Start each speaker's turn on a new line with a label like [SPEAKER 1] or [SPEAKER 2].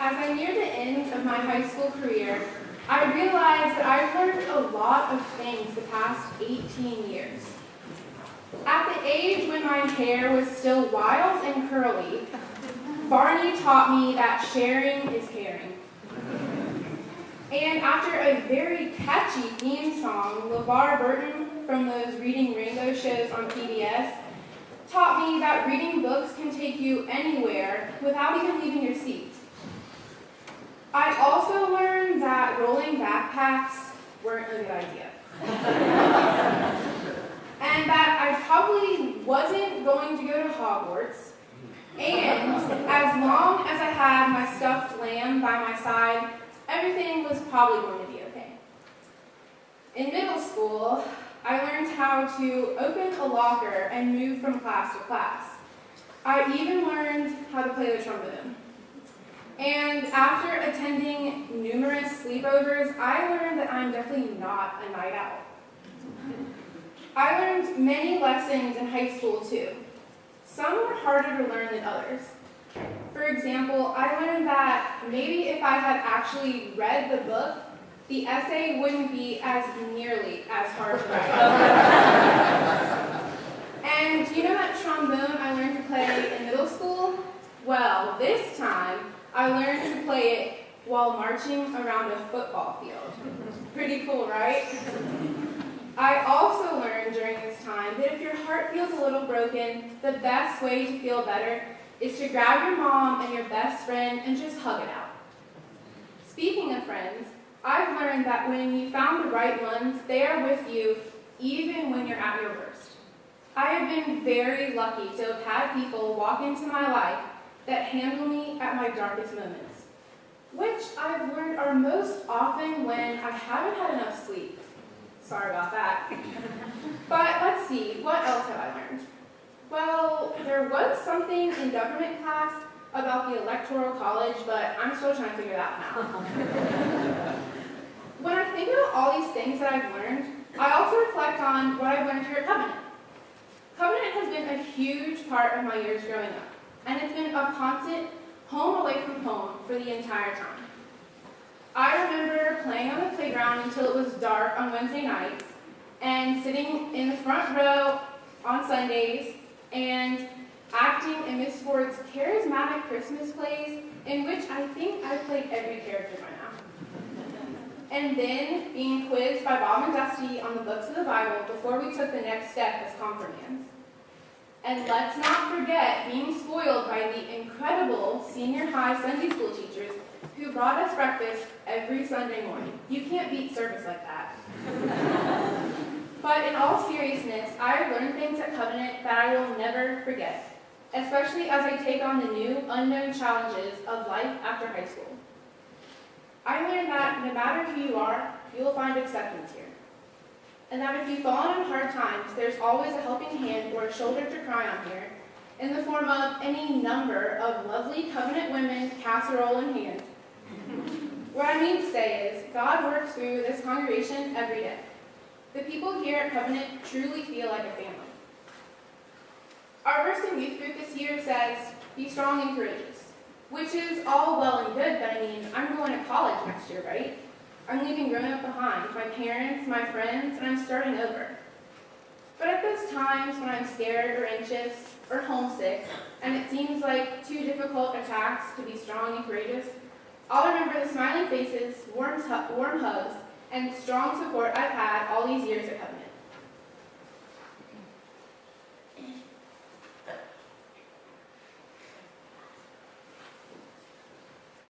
[SPEAKER 1] As I near the end of my high school career, I realized that I've learned a lot of things the past 18 years. At the age when my hair was still wild and curly, Barney taught me that sharing is caring. And after a very catchy theme song, LeVar Burton from those Reading Rainbow shows on PBS taught me that reading books can take you anywhere without even leaving your seat. I also learned that rolling backpacks weren't a good idea. And that I probably wasn't going to go to Hogwarts. And as long as I had my stuffed lamb by my side, everything was probably going to be okay. In middle school, I learned how to open a locker and move from class to class. I even learned how to play the trombone. And after attending numerous sleepovers, I learned that I'm definitely not a night owl. I learned many lessons in high school too. Some were harder to learn than others. For example, I learned that maybe if I had actually read the book, the essay wouldn't be as nearly as hard to write. And you know that trombone I learned to play in middle school? Well, this time, I learned to play it while marching around a football field. Pretty cool, right? I also learned during this time that if your heart feels a little broken, the best way to feel better is to grab your mom and your best friend and just hug it out. Speaking of friends, I've learned that when you found the right ones, they are with you even when you're at your worst. I have been very lucky to have had people walk into my life that handle me at my darkest moments, which I've learned are most often when I haven't had enough sleep. Sorry about that. But let's see, what else have I learned? Well, there was something in government class about the Electoral College, but I'm still trying to figure that out now. When I think about all these things that I've learned, I also reflect on what I've learned here at Covenant. Covenant has been a huge part of my years growing up, and it's been a constant home away from home for the entire time. I remember playing on the playground until it was dark on Wednesday nights, and sitting in the front row on Sundays, and acting in Miss Ford's charismatic Christmas plays, in which I think I played every character by now. And then being quizzed by Bob and Dusty on the books of the Bible before we took the next step as confirmands. And let's not forget being spoiled by the incredible senior high Sunday school teachers who brought us breakfast every Sunday morning. You can't beat service like that. But in all seriousness, I have learned things at Covenant that I will never forget, especially as I take on the new, unknown challenges of life after high school. I learned that no matter who you are, you will find acceptance here. And that if you've fallen on hard times, there's always a helping hand or a shoulder to cry on here, in the form of any number of lovely Covenant women, casserole in hand. What I mean to say is, God works through this congregation every day. The people here at Covenant truly feel like a family. Our verse in youth group this year says, be strong and courageous, which is all well and good, but I mean, I'm going to college next year, right? I'm leaving grown-up behind, my parents, my friends, and I'm starting over. But at those times when I'm scared or anxious or homesick, and it seems like too difficult a task to be strong and courageous, I'll remember the smiling faces, warm hugs, and strong support I've had all these years at Covenant.